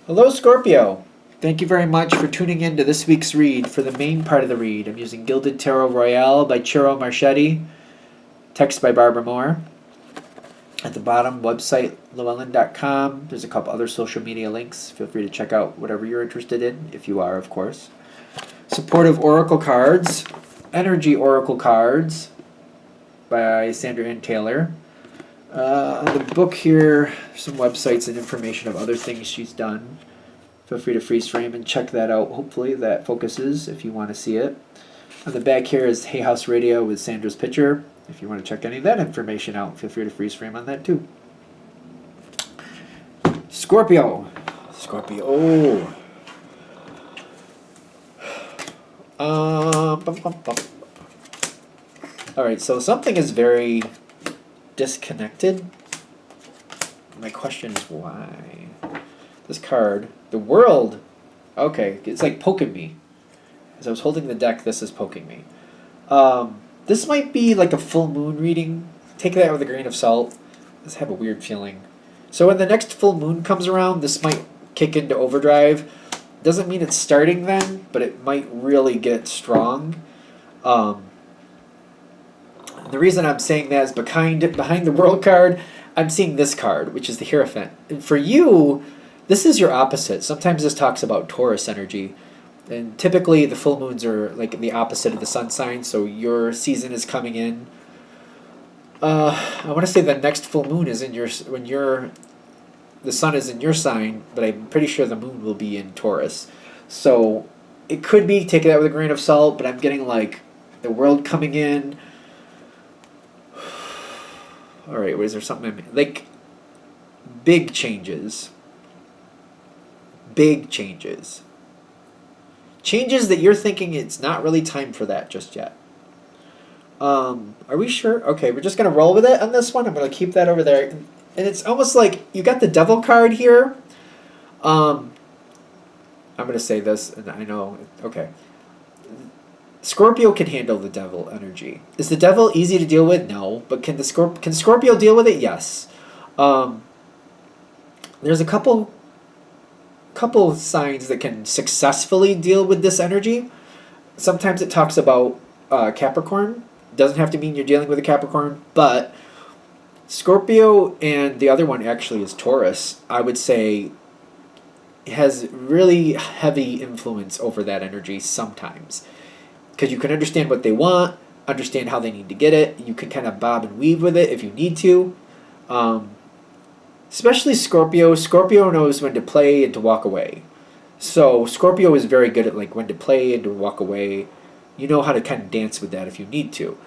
Hello, Scorpio. Thank you very much for tuning in to this week's read. For the main part of the read, I'm using Gilded Tarot Royale by Ciro Marchetti, text by Barbara Moore. At the bottom, website llewellyn.com. There's a couple other social media links. Feel free to check out whatever you're interested in, if you are, of course. Supportive Oracle Cards, Energy Oracle Cards by Sandra Ann Taylor. The book here, some websites and information of other things she's done. Feel free to freeze frame and check that out. Hopefully that focuses if you want to see it. On the back here is Hay House Radio with Sandra's picture. If you want to check any of that information out, feel free to freeze frame on that too. Scorpio. Scorpio. Alright, so something is very disconnected. My question is why? This card, the world, okay, it's like poking me. As I was holding the deck, this is poking me. This might be like a full moon reading. Take that with a grain of salt. I just have a weird feeling. So when the next full moon comes around, this might kick into overdrive. Doesn't mean it's starting then, but it might really get strong. The reason I'm saying that is behind the world card, I'm seeing this card, which is the Hierophant. And for you, this is your opposite. Sometimes this talks about Taurus energy. And typically the full moons are like the opposite of the sun sign, so your season is coming in. I want to say the next full moon is in the sun is in your sign, but I'm pretty sure the moon will be in Taurus. So it could be, take that with a grain of salt, but I'm getting like the world coming in. Alright, is there something like big changes. Big changes. Changes that you're thinking it's not really time for that just yet. Are we sure? Okay, we're just going to roll with it on this one. I'm going to keep that over there. And it's almost like you got the Devil card here. I'm going to say this, and I know, okay. Scorpio can handle the Devil energy. Is the Devil easy to deal with? No. But can Scorpio deal with it? Yes. There's a couple signs that can successfully deal with this energy. Sometimes it talks about Capricorn. Doesn't have to mean you're dealing with a Capricorn, but Scorpio and the other one actually is Taurus, I would say has really heavy influence over that energy sometimes. Because you can understand what they want, understand how they need to get it. You can kind of bob and weave with it if you need to. Especially Scorpio. Scorpio knows when to play and to walk away. So Scorpio is very good at like when to play and to walk away. You know how to kind of dance with that if you need to.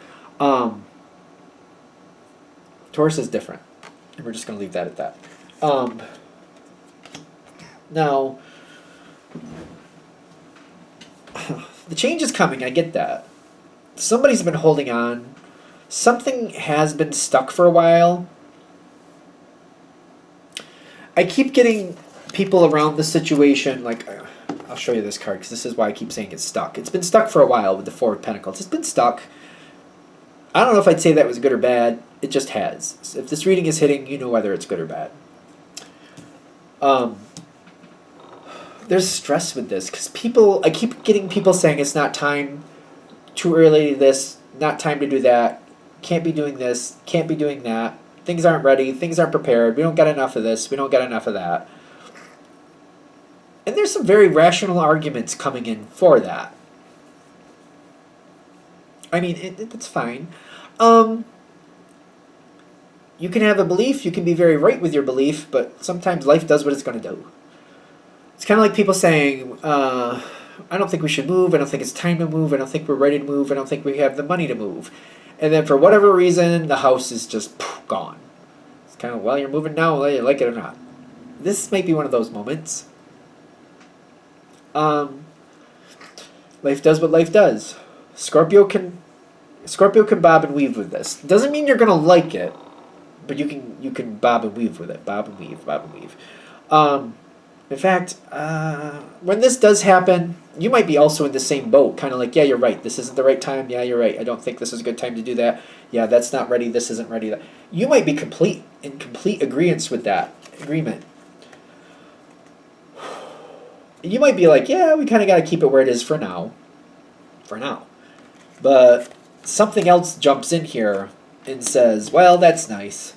Taurus is different. And we're just going to leave that at that. Now, the change is coming. I get that. Somebody's been holding on. Something has been stuck for a while. I keep getting people around the situation, like, I'll show you this card, because this is why I keep saying it's stuck. It's been stuck for a while with the Four of Pentacles. It's been stuck. I don't know if I'd say that was good or bad. It just has. So if this reading is hitting, you know whether it's good or bad. There's stress with this, because I keep getting people saying it's not time, too early to this, not time to do that, can't be doing this, can't be doing that. Things aren't ready. Things aren't prepared. We don't get enough of this. We don't get enough of that. And there's some very rational arguments coming in for that. I mean, it's fine. You can have a belief. You can be very right with your belief, but sometimes life does what it's going to do. It's kind of like people saying, I don't think we should move. I don't think it's time to move. I don't think we're ready to move. I don't think we have the money to move. And then for whatever reason, the house is just gone. It's kind of, well, you're moving now, whether you like it or not. This might be one of those moments. Life does what life does. Scorpio can bob and weave with this. Doesn't mean you're gonna like it, but you can bob and weave with it. Bob and weave, bob and weave. In fact, when this does happen, you might be also in the same boat. Kind of like, yeah, you're right. This isn't the right time. Yeah, you're right. I don't think this is a good time to do that. Yeah, that's not ready. This isn't ready. You might be in complete agreement with that. Agreement. You might be like, yeah, we kind of got to keep it where it is for now. For now. But something else jumps in here and says, well, that's nice.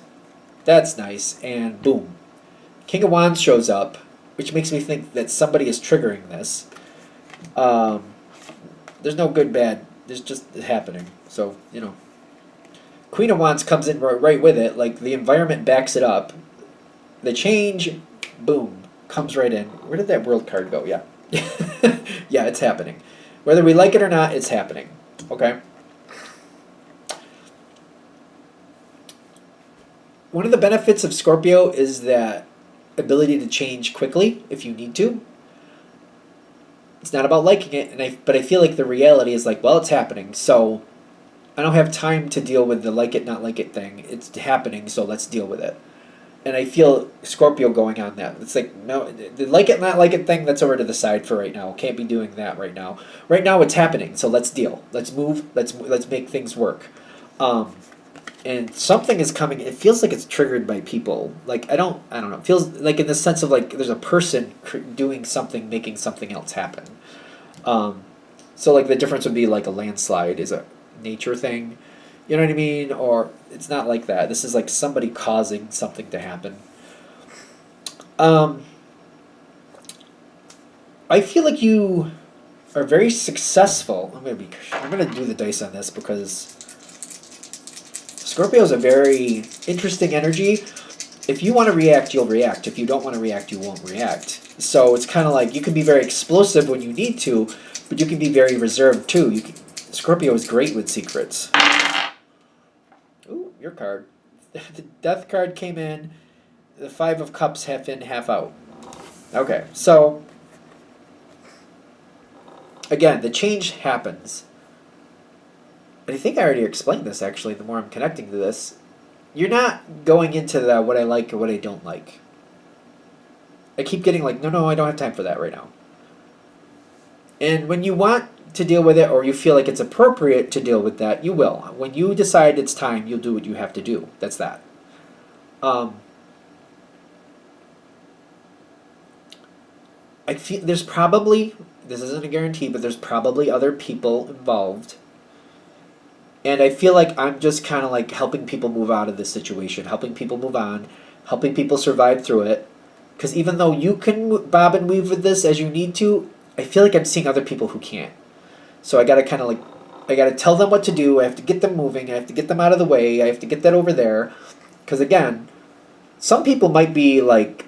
That's nice. And boom. King of Wands shows up, which makes me think that somebody is triggering this. Um, there's no good, bad. There's just happening. So, Queen of Wands comes in right with it. Like, the environment backs it up. The change, boom, comes right in. Where did that world card go? Yeah. Yeah, it's happening. Whether we like it or not, it's happening. Okay? One of the benefits of Scorpio is that ability to change quickly if you need to. It's not about liking it, but I feel like the reality is like, well, it's happening, so I don't have time to deal with the like it, not like it thing. It's happening, so let's deal with it. And I feel Scorpio going on that. It's like, no, the like it, not like it thing, that's over to the side for right now. Can't be doing that right now. Right now it's happening, so let's deal. Let's move. Let's make things work. And something is coming. It feels like it's triggered by people. Like, I don't know. It feels like in the sense of like there's a person doing something, making something else happen. So like the difference would be like a landslide is a nature thing. You know what I mean? Or it's not like that. This is like somebody causing something to happen. I feel like you are very successful. I'm gonna do the dice on this because Scorpio is a very interesting energy. If you want to react, you'll react. If you don't want to react, you won't react. So it's kind of like you can be very explosive when you need to, but you can be very reserved too. Scorpio is great with secrets. Ooh, your card. The Death card came in. The Five of Cups, half in, half out. Okay, so again, the change happens. And I think I already explained this actually, the more I'm connecting to this. You're not going into the what I like or what I don't like. I keep getting like, no, I don't have time for that right now. And when you want to deal with it or you feel like it's appropriate to deal with that, you will. When you decide it's time, you'll do what you have to do. That's that. I feel there's probably, this isn't a guarantee, but there's probably other people involved. And I feel like I'm just kind of like helping people move out of this situation, helping people move on, helping people survive through it. Because even though you can bob and weave with this as you need to, I feel like I'm seeing other people who can't. So I gotta kind of like, I gotta tell them what to do. I have to get them moving. I have to get them out of the way. I have to get that over there. Because again, some people might be like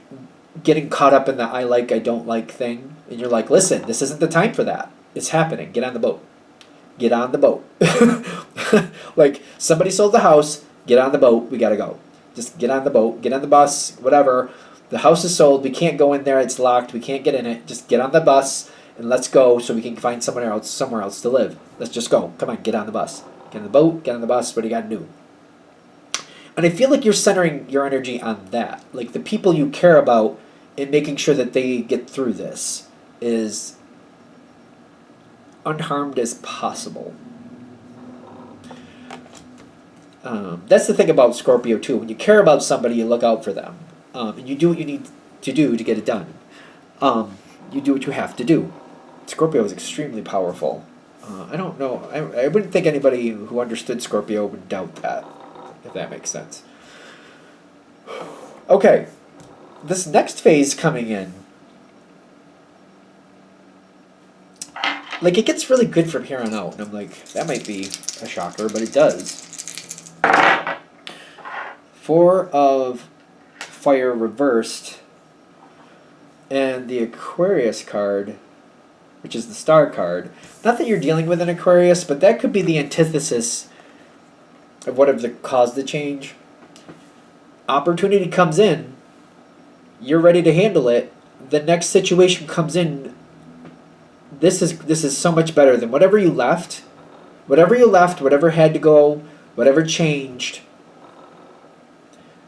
getting caught up in the I like, I don't like thing. And you're like, listen, this isn't the time for that. It's happening. Get on the boat. Get on the boat. Like, somebody sold the house. Get on the boat. We gotta go. Just get on the boat. Get on the bus. Whatever. The house is sold. We can't go in there. It's locked. We can't get in it. Just get on the bus and let's go so we can find somewhere else to live. Let's just go. Come on, get on the bus. Get on the boat. Get on the bus. What do you gotta do? And I feel like you're centering your energy on that. Like, the people you care about and making sure that they get through this is unharmed as possible. That's the thing about Scorpio too. When you care about somebody, you look out for them, and you do what you need to do to get it done. You do what you have to do. Scorpio is extremely powerful. I don't know. I wouldn't think anybody who understood Scorpio would doubt that, if that makes sense. Okay, this next phase coming in, like, it gets really good from here on out, and I'm like, that might be a shocker, but it does. Four of Fire reversed, and the Aquarius card, which is the Star card. Not that you're dealing with an Aquarius, but that could be the antithesis of what have caused the change. Opportunity comes in, you're ready to handle it. The next situation comes in. This is so much better than whatever you left. Whatever had to go, whatever changed.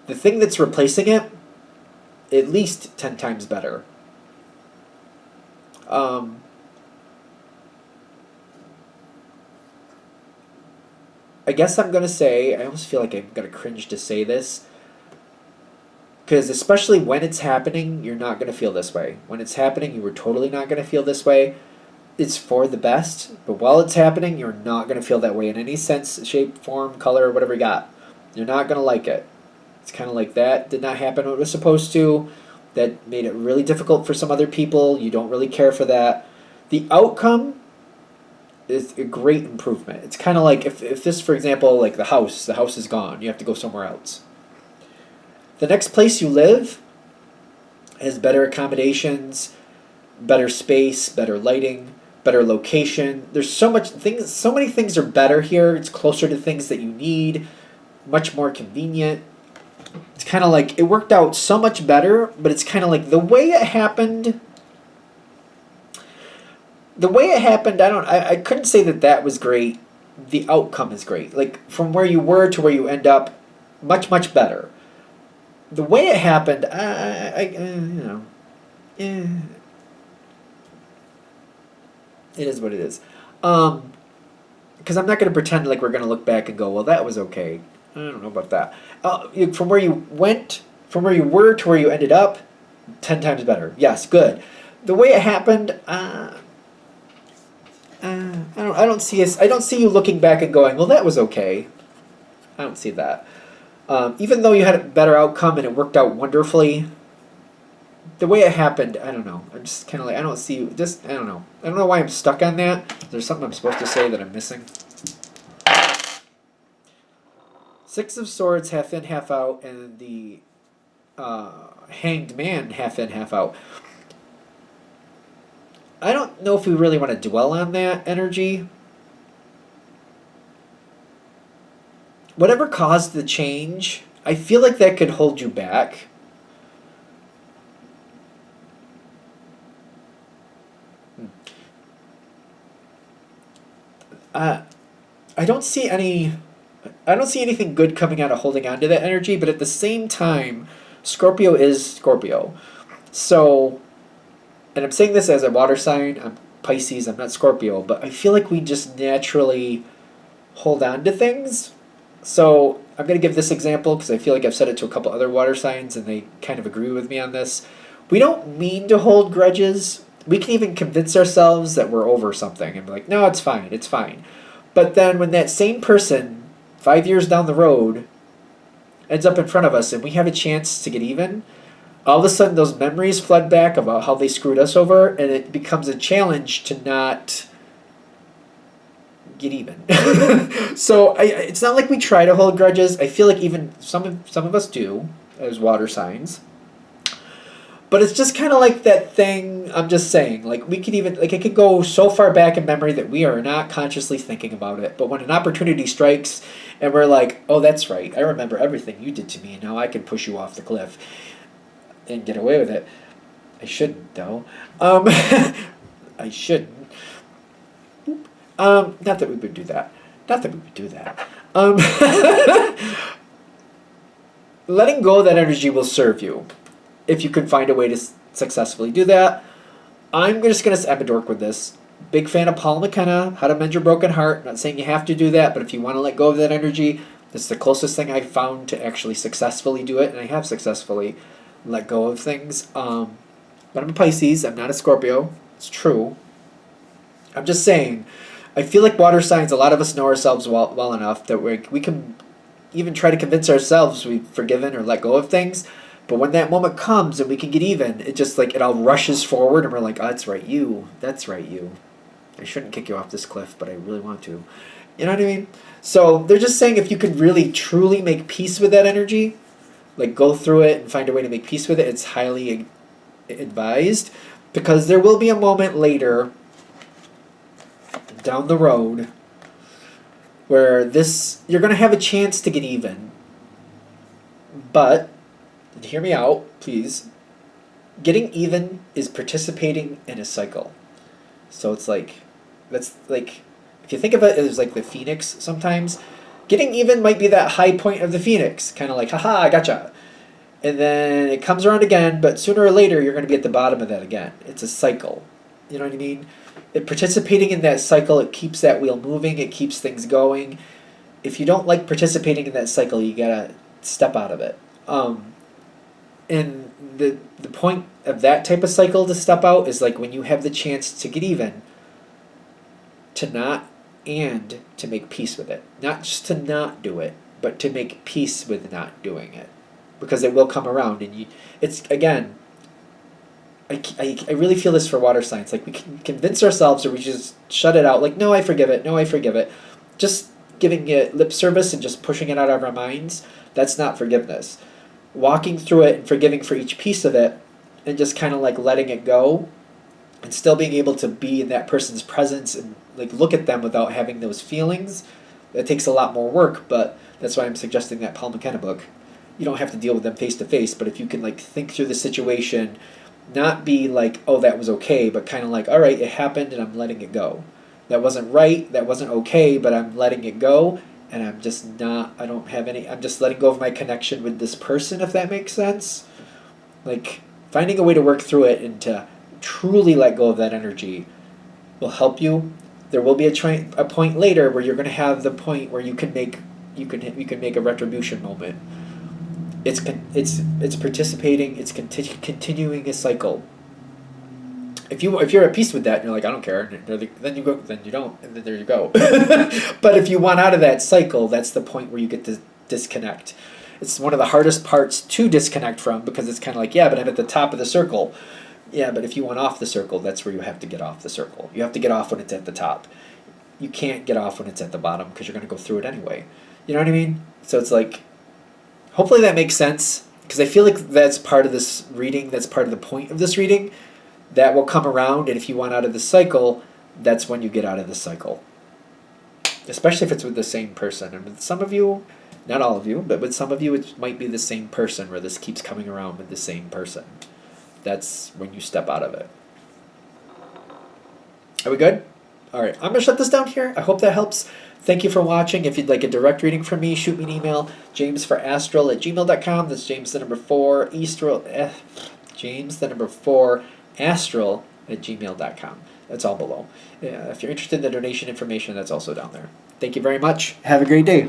The thing that's replacing it, at least 10 times better. I guess I'm going to say, I almost feel like I'm going to cringe to say this. Because especially when it's happening, you're not going to feel this way. When it's happening, you were totally not going to feel this way. It's for the best, but while it's happening, you're not going to feel that way in any sense, shape, form, color, whatever you got. You're not going to like it. It's kind of like that did not happen what it was supposed to. That made it really difficult for some other people. You don't really care for that. The outcome is a great improvement. It's kind of like if this, for example, like the house is gone. You have to go somewhere else. The next place you live has better accommodations, better space, better lighting, better location. There's so many things are better here. It's closer to things that you need, much more convenient. It's kind of like it worked out so much better, but it's kind of like the way it happened. I couldn't say that was great. The outcome is great. Like from where you were to where you end up, much better. The way it happened, it is what it is. Because I'm not going to pretend like we're going to look back and go, well, that was okay. I don't know about that. From where you were to where you ended up, 10 times better. Yes, good. The way it happened, I don't see you looking back and going, well, that was okay. I don't see that. Even though you had a better outcome and it worked out wonderfully, the way it happened, I don't know. I'm just kind of like, I don't see you. Just, I don't know. I don't know why I'm stuck on that. There's something I'm supposed to say that I'm missing. Six of Swords, half in, half out, and the Hanged Man, half in, half out. I don't know if we really want to dwell on that energy. Whatever caused the change, I feel like that could hold you back. I don't see anything good coming out of holding on to that energy, but at the same time, Scorpio is Scorpio. So, and I'm saying this as a water sign, I'm Pisces, I'm not Scorpio, but I feel like we just naturally hold on to things. So I'm going to give this example because I feel like I've said it to a couple other water signs and they kind of agree with me on this. We don't mean to hold grudges. We can even convince ourselves that we're over something and be like, no, it's fine, it's fine. But then when that same person, 5 years down the road, ends up in front of us and we have a chance to get even, all of a sudden those memories flood back about how they screwed us over and it becomes a challenge to not get even. So it's not like we try to hold grudges. I feel like even some of us do as water signs. But it's just kind of like that thing, I'm just saying, like we could even, like it could go so far back in memory that we are not consciously thinking about it. But when an opportunity strikes and we're like, oh, that's right, I remember everything you did to me and now I can push you off the cliff and get away with it. I shouldn't, though. I shouldn't. Not that we would do that. Letting go of that energy will serve you if you can find a way to successfully do that. I'm just going to I'm a dork with this. Big fan of Paul McKenna, How to Mend Your Broken Heart. Not saying you have to do that, but if you want to let go of that energy, this is the closest thing I've found to actually successfully do it, and I have successfully let go of things. But I'm a Pisces. I'm not a Scorpio. It's true. I'm just saying, I feel like water signs, a lot of us know ourselves well enough that we can even try to convince ourselves we've forgiven or let go of things. But when that moment comes and we can get even, it just like it all rushes forward and we're like, oh, that's right, you. I shouldn't kick you off this cliff, but I really want to. You know what I mean? So they're just saying if you could really truly make peace with that energy, like go through it and find a way to make peace with it, it's highly advised. Because there will be a moment later down the road where you're going to have a chance to get even. But hear me out, please. Getting even is participating in a cycle. So it's like, that's like, if you think of it as like the phoenix sometimes, getting even might be that high point of the phoenix. Kind of like, haha, I gotcha. And then it comes around again, but sooner or later you're going to be at the bottom of that again. It's a cycle. You know what I mean? Participating in that cycle, it keeps that wheel moving, it keeps things going. If you don't like participating in that cycle, you gotta step out of it. And the point of that type of cycle to step out is like when you have the chance to get even, to not, and to make peace with it. Not just to not do it, but to make peace with not doing it. Because it will come around, and it's, again, I really feel this for water signs. Like, we can convince ourselves, or we just shut it out. Like, no, I forgive it. No, I forgive it. Just giving it lip service and just pushing it out of our minds, that's not forgiveness. Walking through it and forgiving for each piece of it, and just kind of like letting it go, and still being able to be in that person's presence and like look at them without having those feelings, that takes a lot more work. But that's why I'm suggesting that Paul McKenna book. You don't have to deal with them face to face, but if you can like think through the situation, not be like, oh, that was okay, but kind of like, all right, it happened and I'm letting it go. That wasn't right, that wasn't okay, but I'm letting it go, and I'm just not, I don't have any, I'm just letting go of my connection with this person, if that makes sense. Like, finding a way to work through it and to truly let go of that energy will help you. There will be a point later where you're going to have the point where you can make a retribution moment. It's participating. It's continuing a cycle. If you're at peace with that and you're like, I don't care, then you go, then you don't, and then there you go. But if you want out of that cycle, that's the point where you get to disconnect. It's one of the hardest parts to disconnect from, because it's kind of like, yeah, but I'm at the top of the circle. Yeah, but if you want off the circle, that's where you have to get off the circle. You have to get off when it's at the top. You can't get off when it's at the bottom, because you're going to go through it anyway. You know what I mean? So it's like, hopefully that makes sense, because I feel like that's part of this reading, that's part of the point of this reading. That will come around, and if you want out of the cycle, that's when you get out of the cycle. Especially if it's with the same person. And with some of you, not all of you, but with some of you, it might be the same person where this keeps coming around with the same person. That's when you step out of it. Are we good? All right, I'm going to shut this down here. I hope that helps. Thank you for watching. If you'd like a direct reading from me, shoot me an email, jamesforastral@gmail.com. That's James the number 4, James the number 4, astral@gmail.com. That's all below. If you're interested in the donation information, that's also down there. Thank you very much. Have a great day.